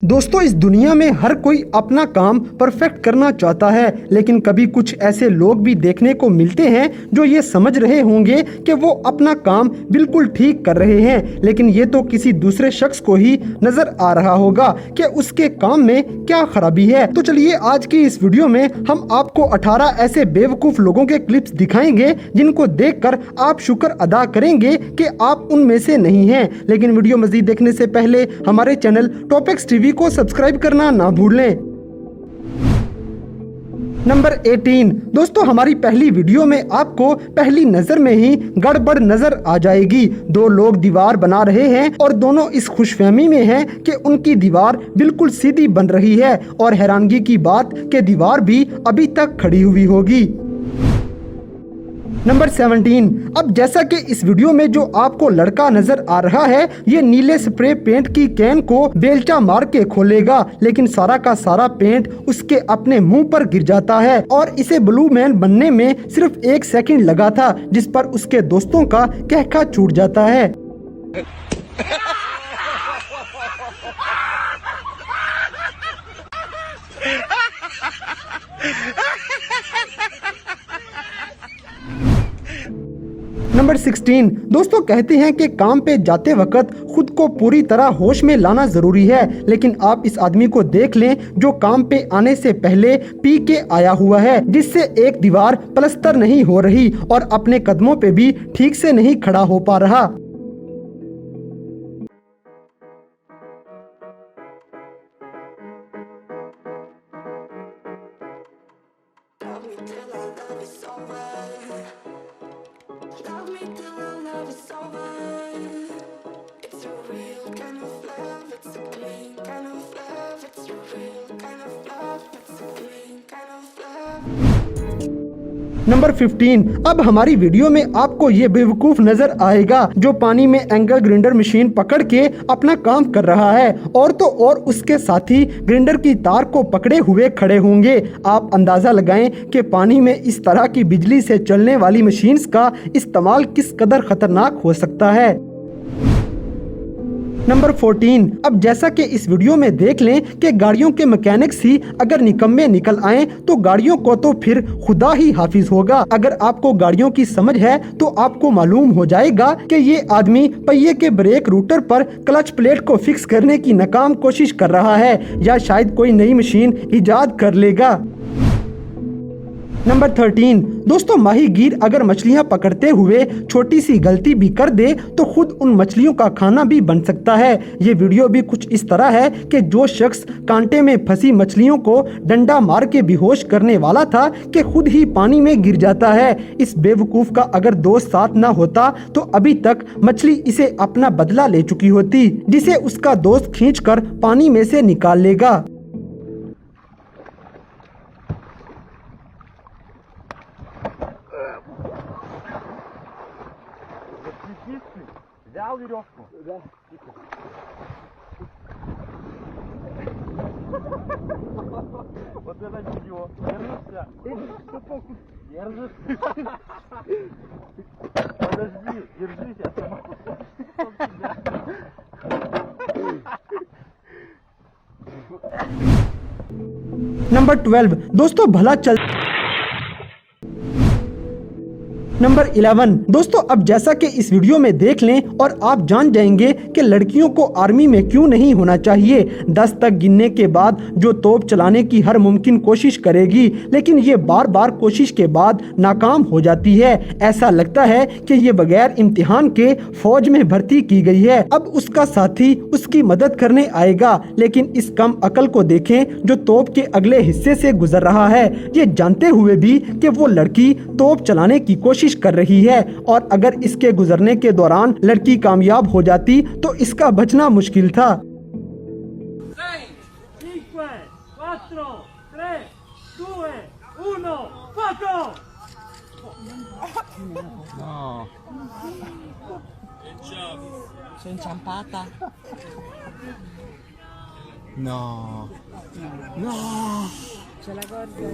दोस्तों, इस दुनिया में हर कोई अपना काम परफेक्ट करना चाहता है, लेकिन कभी कुछ ऐसे लोग भी देखने को मिलते हैं जो ये समझ रहे होंगे कि वो अपना काम बिल्कुल ठीक कर रहे हैं, लेकिन ये तो किसी दूसरे शख्स को ही नजर आ रहा होगा कि उसके काम में क्या खराबी है। तो चलिए आज की इस वीडियो में हम आपको 18 ऐसे बेवकूफ लोगों के क्लिप्स दिखाएंगे जिनको देखकर आप शुक्र अदा करेंगे कि आप उनमें से नहीं हैं। लेकिन वीडियो मजीद देखने से पहले हमारे चैनल टॉपिक्स टीवी को सब्सक्राइब करना ना भूलें। नंबर 18। दोस्तों, हमारी पहली वीडियो में आपको पहली नजर में ही गड़बड़ नजर आ जाएगी। दो लोग दीवार बना रहे हैं और दोनों इस खुशफहमी में हैं कि उनकी दीवार बिल्कुल सीधी बन रही है और हैरानगी की बात कि दीवार भी अभी तक खड़ी हुई होगी। नंबर 17। अब जैसा कि इस वीडियो में जो आपको लड़का नजर आ रहा है, ये नीले स्प्रे पेंट की कैन को बेलचा मार के खोलेगा, लेकिन सारा का सारा पेंट उसके अपने मुंह पर गिर जाता है और इसे ब्लू मैन बनने में सिर्फ 1 सेकंड लगा था, जिस पर उसके दोस्तों का कहका छूट जाता है। नंबर 16। दोस्तों, कहते हैं कि काम पे जाते वक्त खुद को पूरी तरह होश में लाना जरूरी है, लेकिन आप इस आदमी को देख लें जो काम पे आने से पहले पी के आया हुआ है, जिससे एक दीवार प्लस्तर नहीं हो रही और अपने कदमों पे भी ठीक से नहीं खड़ा हो पा रहा। Love me till our love is over. It's a real kind of love. It's a clean kind of love. It's a real kind of love. It's a clean kind of love. Number 15। अब हमारी video में आपको ये बेवकूफ नजर आएगा जो पानी में एंगल ग्राइंडर मशीन पकड़ के अपना काम कर रहा है, और तो और उसके साथी ग्राइंडर की तार को पकड़े हुए खड़े होंगे। आप अंदाजा लगाएं कि पानी में इस तरह की बिजली से चलने वाली मशीन्स का इस्तेमाल किस कदर खतरनाक हो सकता है। नंबर 14। अब जैसा कि इस वीडियो में देख लें कि गाड़ियों के मैकेनिक्स ही अगर निकम्मे निकल आए तो गाड़ियों को तो फिर खुदा ही हाफिज होगा। अगर आपको गाड़ियों की समझ है तो आपको मालूम हो जाएगा कि ये आदमी पहिए के ब्रेक रूटर पर क्लच प्लेट को फिक्स करने की नाकाम कोशिश कर रहा है, या शायद कोई नई मशीन इजाद कर लेगा। नंबर 13। दोस्तों, माहीगीर अगर मछलियां पकड़ते हुए छोटी सी गलती भी कर दे तो खुद उन मछलियों का खाना भी बन सकता है। ये वीडियो भी कुछ इस तरह है कि जो शख्स कांटे में फंसी मछलियों को डंडा मार के बेहोश करने वाला था कि खुद ही पानी में गिर जाता है। इस बेवकूफ का अगर दोस्त साथ ना होता तो अभी तक मछली इसे अपना बदला ले चुकी होती, जिसे उसका दोस्त खींचकर पानी में से निकाल लेगा। Взял веревку? Да. Вот это видео. Держишься. Держишь. Подожди, держись, я сама. नंबर 12। दोस्तों, भला चल नंबर 11। दोस्तों, अब जैसा कि इस वीडियो में देख लें और आप जान जाएंगे कि लड़कियों को आर्मी में क्यों नहीं होना चाहिए। 10 तक गिनने के बाद जो तोप चलाने की हर मुमकिन कोशिश करेगी, लेकिन ये बार बार कोशिश के बाद नाकाम हो जाती है। ऐसा लगता है कि ये बगैर इम्तिहान के फौज में भर्ती की गई है। अब उसका साथी उसकी मदद करने आएगा, लेकिन इस कम अकल को देखें जो तोप के अगले हिस्से से गुजर रहा है, ये जानते हुए भी कि वो लड़की तोप चलाने की कोशिश कर रही है, और अगर इसके गुजरने के दौरान लड़की कामयाब हो जाती तो इसका बचना मुश्किल था। Sono inciampata. No. No. Ce la guarda.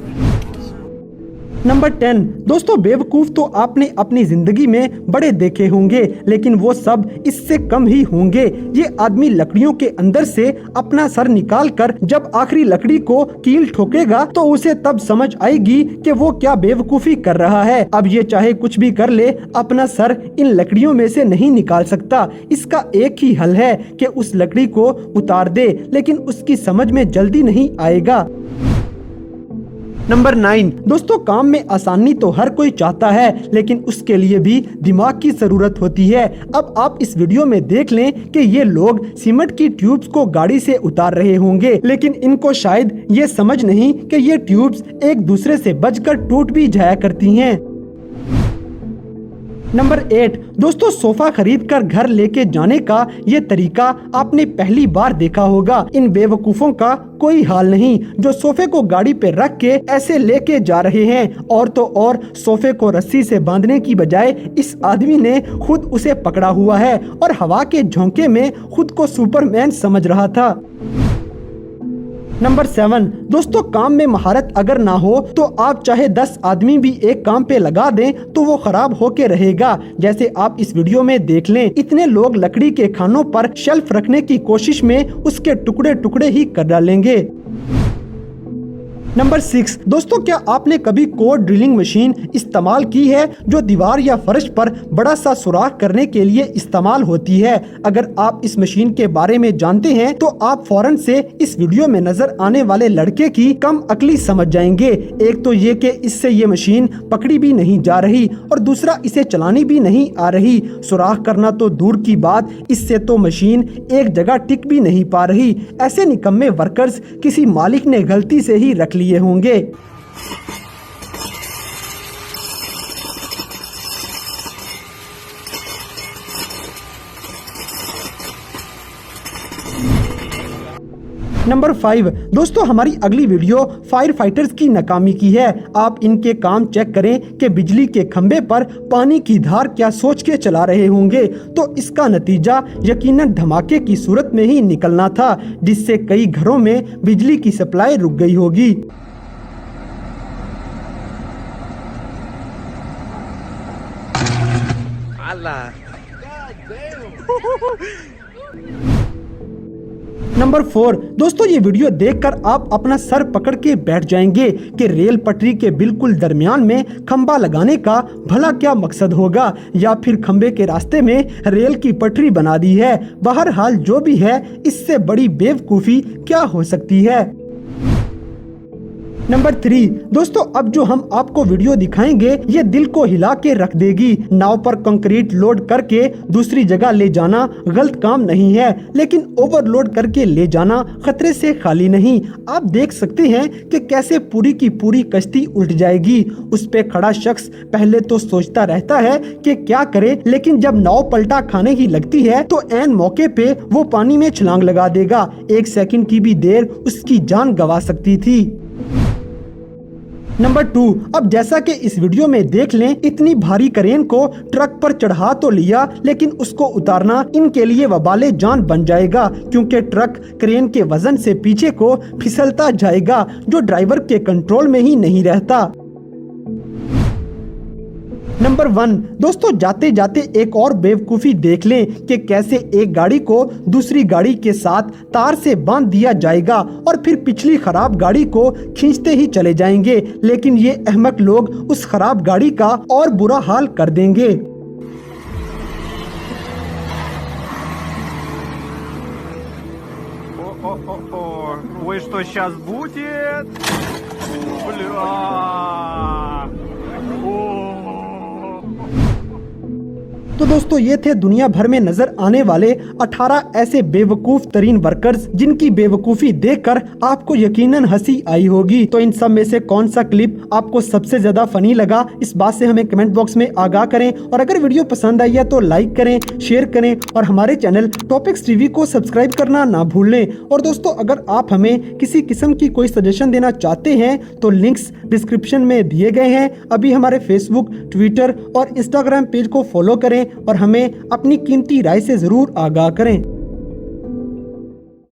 Number 10 दोस्तों, बेवकूफ तो आपने अपनी जिंदगी में बड़े देखे होंगे, लेकिन वो सब इससे कम ही होंगे। ये आदमी लकड़ियों के अंदर से अपना सर निकाल कर जब आखिरी लकड़ी को कील ठोकेगा तो उसे तब समझ आएगी कि वो क्या बेवकूफी कर रहा है। अब ये चाहे कुछ भी कर ले, अपना सर इन लकड़ियों में से नहीं निकाल सकता। इसका एक ही हल है कि उस लकड़ी को उतार दे, लेकिन उसकी समझ में जल्दी नहीं आएगा। नंबर 9 दोस्तों, काम में आसानी तो हर कोई चाहता है, लेकिन उसके लिए भी दिमाग की जरूरत होती है। अब आप इस वीडियो में देख लें कि ये लोग सीमेंट की ट्यूब्स को गाड़ी से उतार रहे होंगे, लेकिन इनको शायद ये समझ नहीं कि ये ट्यूब्स एक दूसरे से बचकर टूट भी जाया करती हैं। नंबर 8 दोस्तों, सोफा खरीदकर घर लेके जाने का ये तरीका आपने पहली बार देखा होगा। इन बेवकूफों का कोई हाल नहीं जो सोफे को गाड़ी पे रख के ऐसे लेके जा रहे हैं। और तो और सोफे को रस्सी से बांधने की बजाय इस आदमी ने खुद उसे पकड़ा हुआ है और हवा के झोंके में खुद को सुपरमैन समझ रहा था। नंबर 7 दोस्तों, काम में महारत अगर ना हो तो आप चाहे 10 आदमी भी एक काम पे लगा दें तो वो खराब होके रहेगा। जैसे आप इस वीडियो में देख लें, इतने लोग लकड़ी के खानों पर शेल्फ रखने की कोशिश में उसके टुकड़े टुकड़े ही कर डालेंगे। नंबर 6 दोस्तों, क्या आपने कभी कोर ड्रिलिंग मशीन इस्तेमाल की है जो दीवार या फर्श पर बड़ा सा सुराख करने के लिए इस्तेमाल होती है? अगर आप इस मशीन के बारे में जानते हैं तो आप फौरन से इस वीडियो में नजर आने वाले लड़के की कम अकली समझ जाएंगे। एक तो ये कि इससे ये मशीन पकड़ी भी नहीं जा रही और दूसरा इसे चलानी भी नहीं आ रही। सुराख करना तो दूर की बात, इससे तो मशीन एक जगह टिक भी नहीं पा रही। ऐसे निकम्मे वर्कर्स किसी मालिक ने गलती से ही रख लिए होंगे। नंबर 5 दोस्तों, हमारी अगली वीडियो फायर फाइटर्स की नाकामी की है। आप इनके काम चेक करें कि बिजली के खंबे पर पानी की धार क्या सोच के चला रहे होंगे, तो इसका नतीजा यकीनन धमाके की सूरत में ही निकलना था, जिससे कई घरों में बिजली की सप्लाई रुक गई होगी। नंबर 4 दोस्तों, ये वीडियो देखकर आप अपना सर पकड़ के बैठ जाएंगे कि रेल पटरी के बिल्कुल दरमियान में खंबा लगाने का भला क्या मकसद होगा, या फिर खंबे के रास्ते में रेल की पटरी बना दी है। बहरहाल जो भी है, इससे बड़ी बेवकूफी क्या हो सकती है। नंबर 3 दोस्तों, अब जो हम आपको वीडियो दिखाएंगे ये दिल को हिला के रख देगी। नाव पर कंक्रीट लोड करके दूसरी जगह ले जाना गलत काम नहीं है, लेकिन ओवरलोड करके ले जाना खतरे से खाली नहीं। आप देख सकते हैं कि कैसे पूरी की पूरी कश्ती उल्ट जाएगी। उस पे खड़ा शख्स पहले तो सोचता रहता है कि क्या करे, लेकिन जब नाव पलटा खाने की लगती है तो ऐन मौके पे वो पानी में छलांग लगा देगा। 1 सेकंड की भी देर उसकी जान गंवा सकती थी। नंबर 2 अब जैसा कि इस वीडियो में देख लें, इतनी भारी क्रेन को ट्रक पर चढ़ा तो लिया, लेकिन उसको उतारना इनके लिए वबाले जान बन जाएगा, क्योंकि ट्रक क्रेन के वजन से पीछे को फिसलता जाएगा, जो ड्राइवर के कंट्रोल में ही नहीं रहता। नंबर 1 दोस्तों, जाते जाते एक और बेवकूफी देख लें कि कैसे एक गाड़ी को दूसरी गाड़ी के साथ तार से बांध दिया जाएगा और फिर पिछली खराब गाड़ी को खींचते ही चले जाएंगे, लेकिन ये अहमक लोग उस खराब गाड़ी का और बुरा हाल कर देंगे। Ой, что сейчас будет? Бля! तो दोस्तों, ये थे दुनिया भर में नजर आने वाले 18 ऐसे बेवकूफ तरीन वर्कर्स जिनकी बेवकूफी देखकर आपको यकीनन हंसी आई होगी। तो इन सब में से कौन सा क्लिप आपको सबसे ज्यादा फनी लगा, इस बात से हमें कमेंट बॉक्स में आगाह करें। और अगर वीडियो पसंद आई है तो लाइक करें, शेयर करें और हमारे चैनल टॉपिक्स टीवी को सब्सक्राइब करना ना भूलें। और दोस्तों, अगर आप हमें किसी किस्म की कोई सजेशन देना चाहते हैं तो लिंक्स डिस्क्रिप्शन में दिए गए हैं। अभी हमारे फेसबुक, ट्विटर और इंस्टाग्राम पेज को फॉलो करें और हमें अपनी कीमती राय से जरूर आगाह करें।